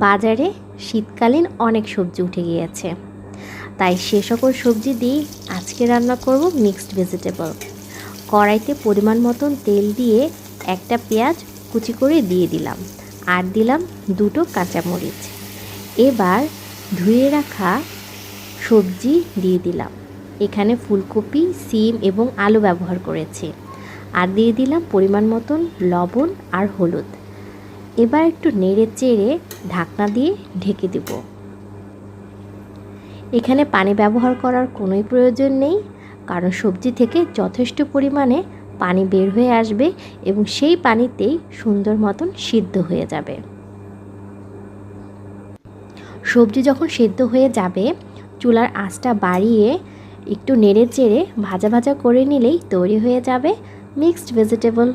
বাজারে শীতকালীন অনেক সবজি উঠে গিয়েছে, তাই সে সকল সবজি দিয়ে আজকে রান্না করব মিক্সড ভেজিটেবল। কড়াইতে পরিমাণ মতন তেল দিয়ে একটা পেঁয়াজ কুচি করে দিয়ে দিলাম, আর দিলাম দুটো কাঁচামরিচ। এবার ধুয়ে রাখা সবজি দিয়ে দিলাম। এখানে ফুলকপি, সিম এবং আলু ব্যবহার করেছি। আর দিয়ে দিলাম পরিমাণ মতন লবণ আর হলুদ। এবার একটু নেড়ে চেড়ে ঢাকনা দিয়ে ঢেকে দেব। এখানে পানি ব্যবহার করার কোনোই প্রয়োজন নেই, কারণ সবজি থেকে যথেষ্ট পরিমাণে পানি বের হয়ে আসবে এবং সেই পানিতেই সুন্দর মতন সিদ্ধ হয়ে যাবে। সবজি যখন সিদ্ধ হয়ে যাবে, চুলার আঁচটা বাড়িয়ে একটু নেড়ে চেড়ে ভাজা ভাজা করে নিলেই তৈরি হয়ে যাবে মিক্সড ভেজিটেবল।